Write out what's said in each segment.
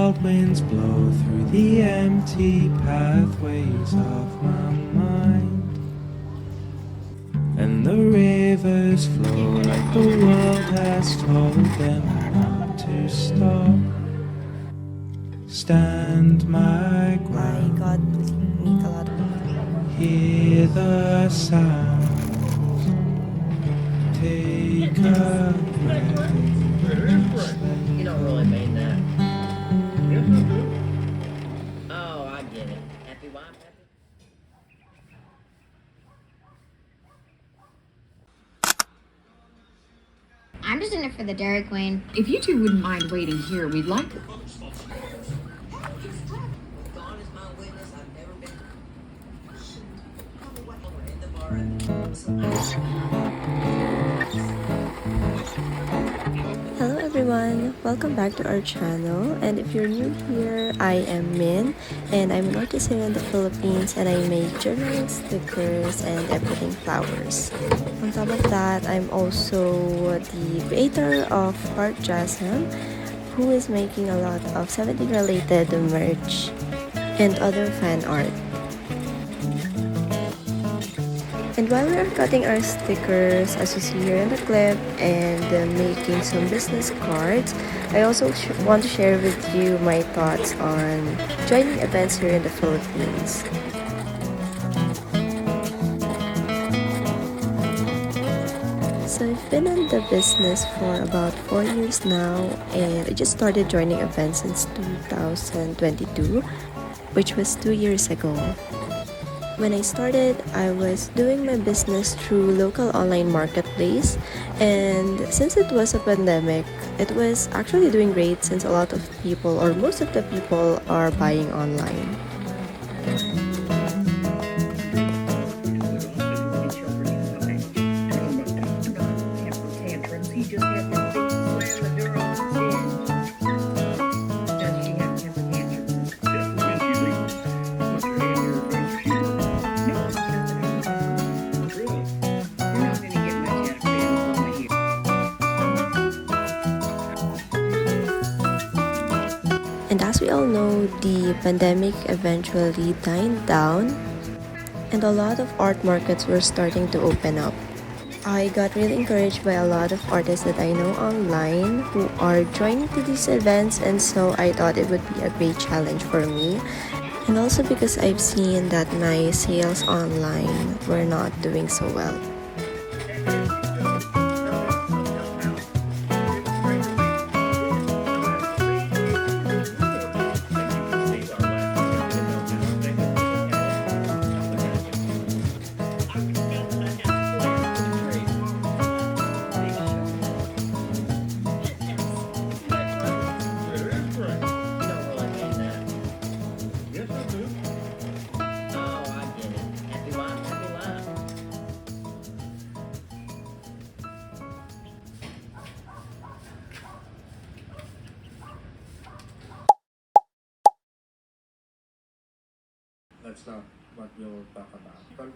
wild winds blow through the empty pathways of my mind, and the rivers flow like the world has told them not to stop. Stand my ground. My God, meet a lot of people. Hear the sounds. Take a breath. You don't really mean that. Oh, I get it. Happy wife, happy. I'm just in it for the Dairy Queen. If you two wouldn't mind waiting here, we'd like to. God is my witness. I've never been in the bar. Hello everyone, welcome back to our channel, and if you're new here, I am Min and I'm an artist here in the Philippines, and I make journaling, stickers, and everything flowers. On top of that, I'm also the creator of Heart Jasm, who is making a lot of 70 related merch and other fan art. And while we are cutting our stickers, as you see here in the clip, and making some business cards, I also want to share with you my thoughts on joining events here in the Philippines. So I've been in the business for about 4 years now, and I just started joining events since 2022, which was 2 years ago. When I started, I was doing my business through local online marketplace, and since it was a pandemic, it was actually doing great since a lot of people, or most of the people, are buying online. And as we all know, the pandemic eventually died down, and a lot of art markets were starting to open up. I got really encouraged by a lot of artists that I know online who are joining to these events, and so I thought it would be a great challenge for me. And also because I've seen that my sales online were not doing so well. That's not what we'll talk about. But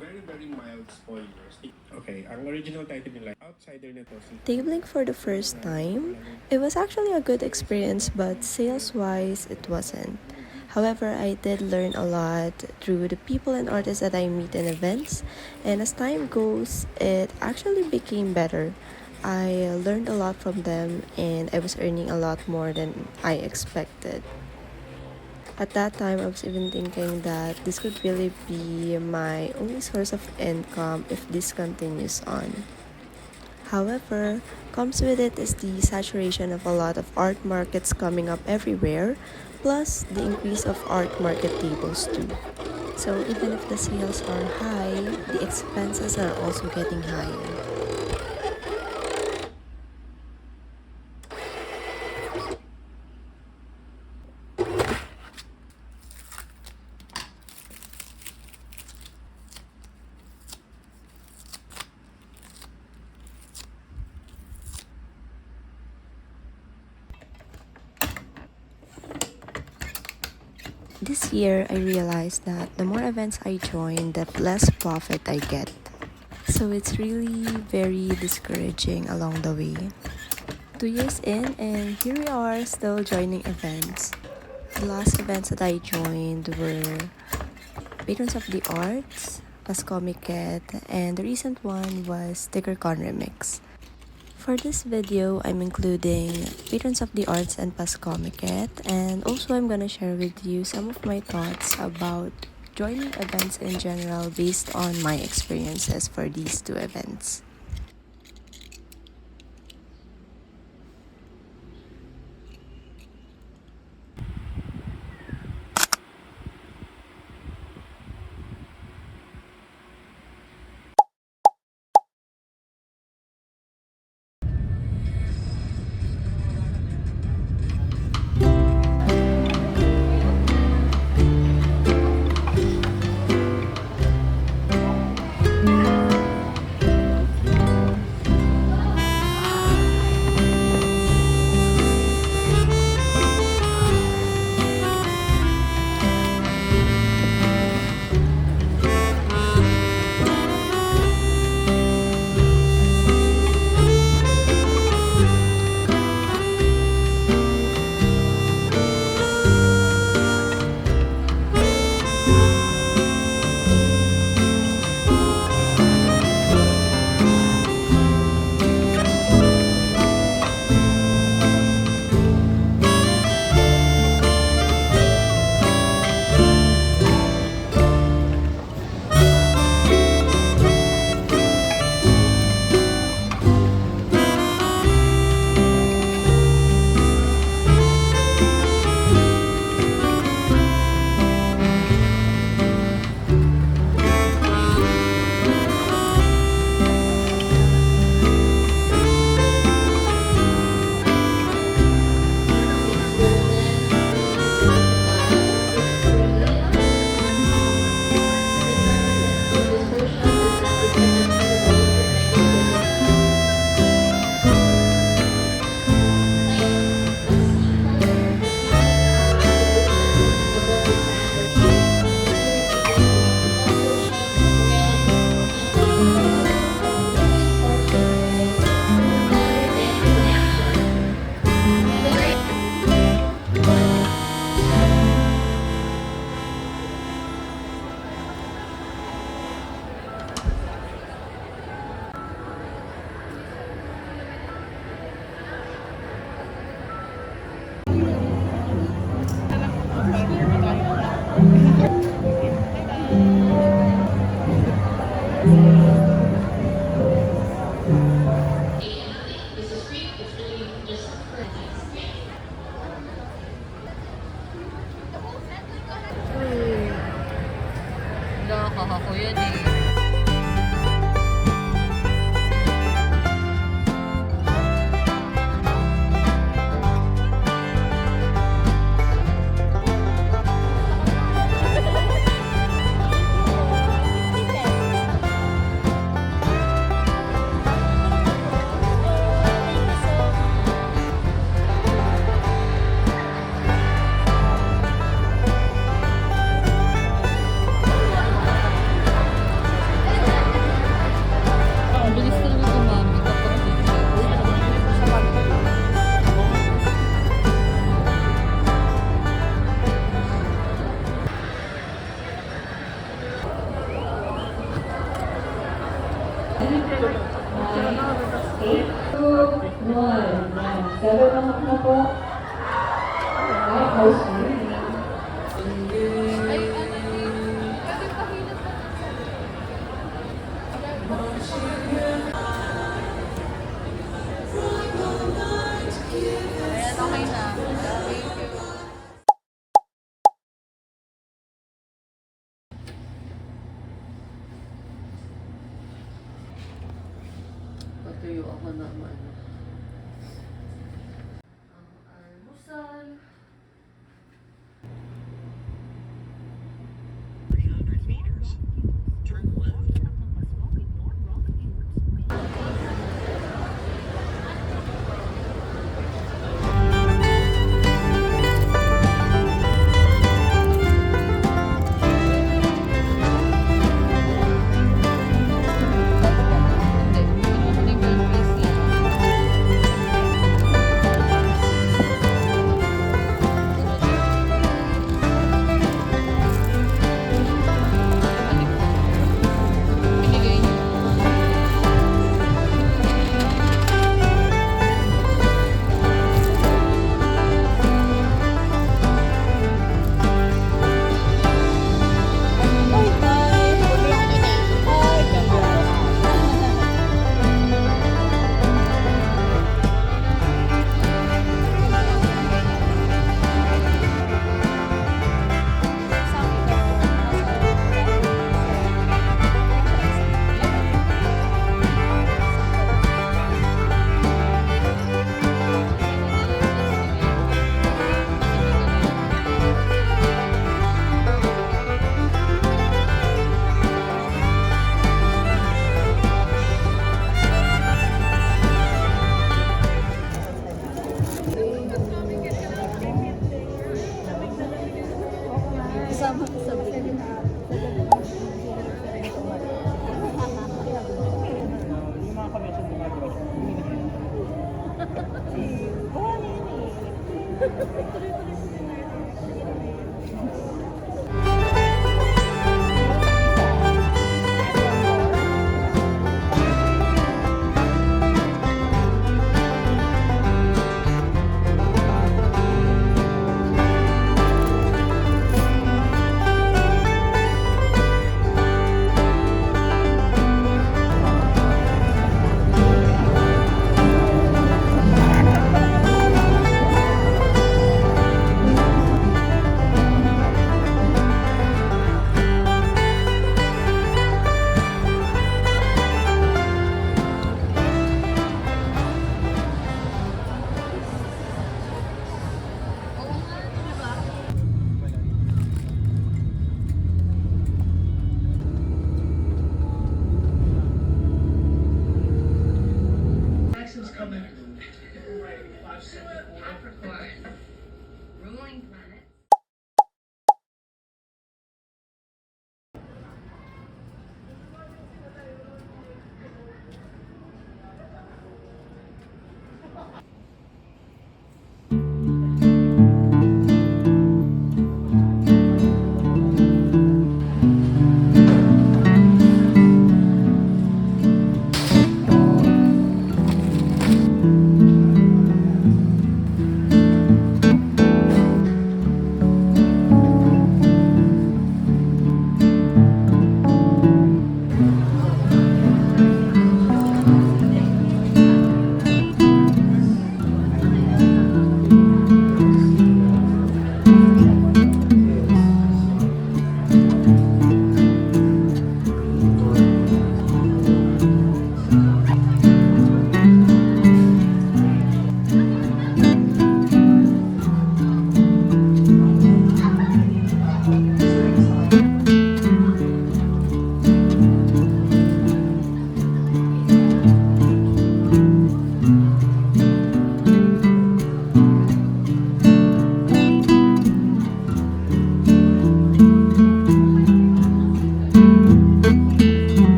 very, very mild spoilers. Okay, ang original title nila, Outsider nito si... Tabling for the first time, it was actually a good experience, but sales-wise, it wasn't. However, I did learn a lot through the people and artists that I meet in events, and as time goes, it actually became better. I learned a lot from them, and I was earning a lot more than I expected. At that time, I was even thinking that this could really be my only source of income if this continues on. However, comes with it is the saturation of a lot of art markets coming up everywhere, plus the increase of art market tables too. So even if the sales are high, the expenses are also getting higher. This year, I realized that the more events I join, the less profit I get. So it's really very discouraging along the way. 2 years in, and here we are still joining events. The last events that I joined were Patrons of the Arts, Paskomiket, and the recent one was StickerCon Remix. For this video, I'm including Patrons of the Arts and Paskomiket, and also I'm gonna share with you some of my thoughts about joining events in general based on my experiences for these two events. Nakakako yan eh. Bilis ka naman umami kapag okay na. Patuyo ako naman. Almusal. Kasama ko sa video. Yung mga convention na gumagawa siya, Ruling planet.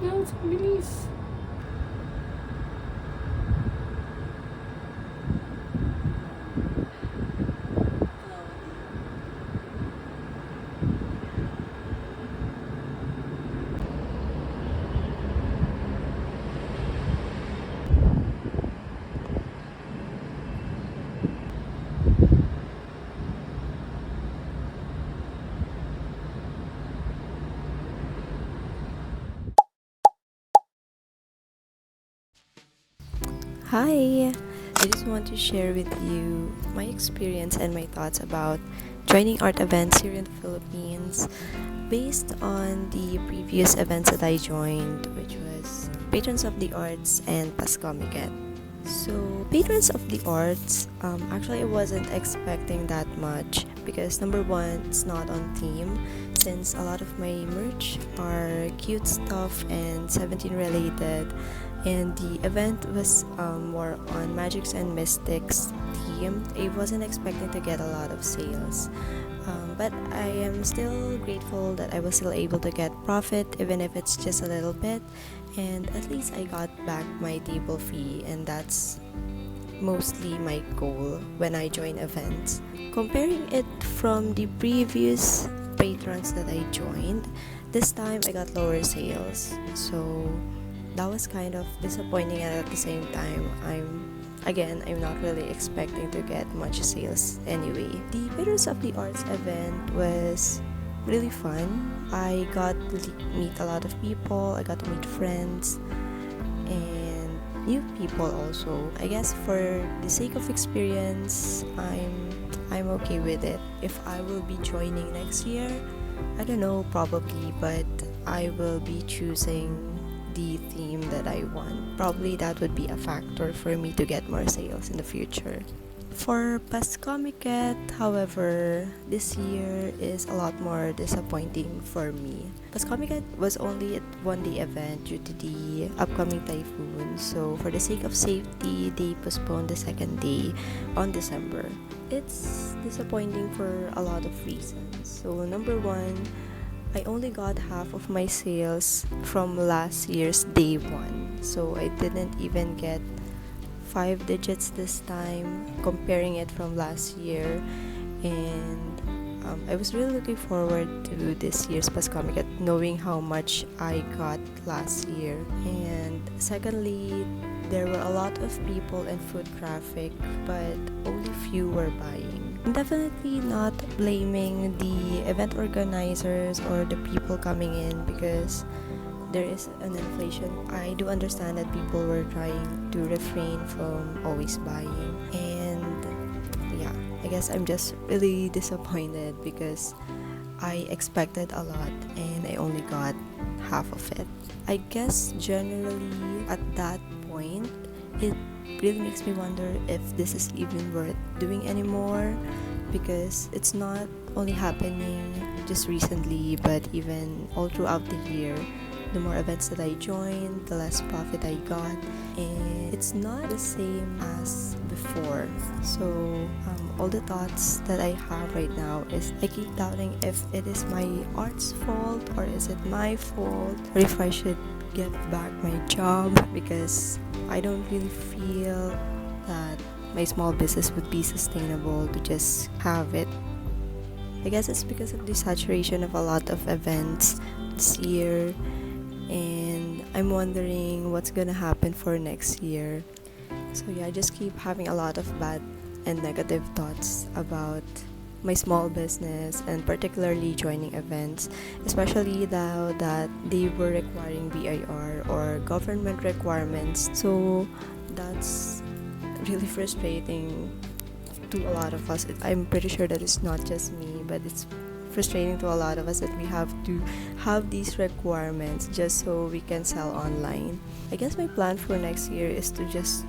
clouds, ang bilis. Hi! I just want to share with you my experience and my thoughts about joining art events here in the Philippines based on the previous events that I joined, which was Patrons of the Arts and Paskomiket. So, Patrons of the Arts, actually I wasn't expecting that much because number one, it's not on theme since a lot of my merch are cute stuff and 17 related. and the event was more on magics and mystics theme. I wasn't expecting to get a lot of sales, but I am still grateful that I was still able to get profit, even if it's just a little bit, and at least I got back my table fee, and that's mostly my goal when I join events. Comparing it from the previous patrons that I joined, this time I got lower sales, so that was kind of disappointing, and at the same time I'm not really expecting to get much sales anyway. The Patrons of the Arts event was really fun. I got to meet a lot of people, I got to meet friends and new people also. I guess for the sake of experience, I'm okay with it. If I will be joining next year, I don't know, probably, but I will be choosing the theme that I want. Probably that would be a factor for me to get more sales in the future. For Paskomiket, however, this year is a lot more disappointing for me. Paskomiket was only a one-day event due to the upcoming typhoon, so for the sake of safety, they postponed the second day on December. It's disappointing for a lot of reasons. So number one, I only got half of my sales from last year's day one, so I didn't even get 5 digits this time comparing it from last year, and I was really looking forward to this year's Paskomiket, knowing how much I got last year. And secondly, there were a lot of people and foot traffic, but only few were buying. I'm definitely not blaming the event organizers or the people coming in because there is an inflation. I do understand that people were trying to refrain from always buying, and yeah, I guess I'm just really disappointed because I expected a lot and I only got half of it. I guess generally at that point, it really makes me wonder if this is even worth doing anymore, because it's not only happening just recently but even all throughout the year. The more events that I joined, the less profit I got, and it's not the same as before. So all the thoughts that I have right now is I keep doubting if it is my art's fault or is it my fault, or if I should get back my job, because I don't really feel that my small business would be sustainable to just have it. I guess it's because of the saturation of a lot of events this year, and I'm wondering what's gonna happen for next year. So yeah, I just keep having a lot of bad and negative thoughts about my small business, and particularly joining events, especially now that they were requiring BIR or government requirements. So that's really frustrating to a lot of us. I'm pretty sure that it's not just me, but it's frustrating to a lot of us that we have to have these requirements just so we can sell online. I guess my plan for next year is to just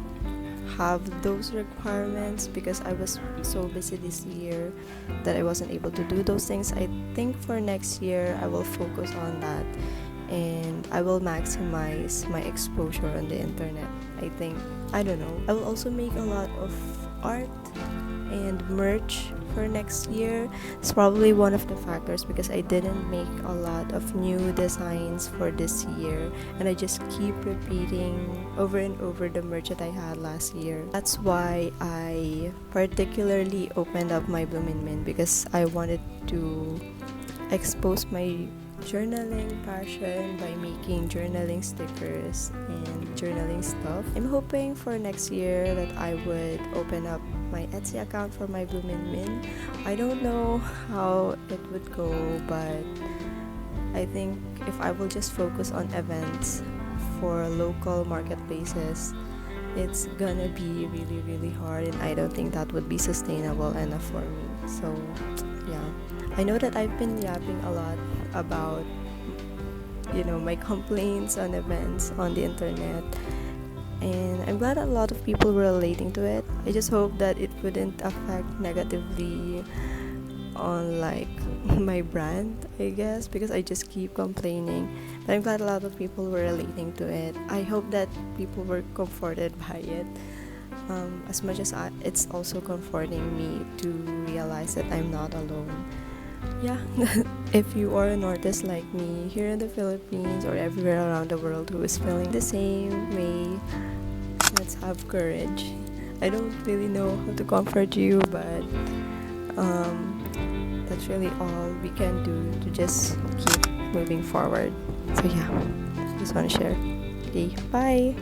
have those requirements, because I was so busy this year that I wasn't able to do those things. I think for next year I will focus on that and I will maximize my exposure on the internet. I don't know. I will also make a lot of art and merch for next year. It's probably one of the factors because I didn't make a lot of new designs for this year, and I just keep repeating over and over the merch that I had last year. That's why I particularly opened up My Bloominmin, because I wanted to expose my journaling passion by making journaling stickers and journaling stuff. I'm hoping for next year that I would open up my Etsy account for My Bloominmin. I don't know how it would go, but I think if I will just focus on events for local marketplaces, it's gonna be really, really hard, and I don't think that would be sustainable enough for me. So yeah, I know that I've been yapping a lot about my complaints on events on the internet, and I'm glad a lot of people were relating to it. I just hope that it wouldn't affect negatively on my brand, I guess, because I just keep complaining. But I'm glad a lot of people were relating to it. I hope that people were comforted by it. As much as it's also comforting me to realize that I'm not alone. Yeah, if you are an artist like me here in the Philippines or everywhere around the world who is feeling the same way, let's have courage. I don't really know how to comfort you, but that's really all we can do to just keep moving forward. So yeah, just want to share. Okay, bye.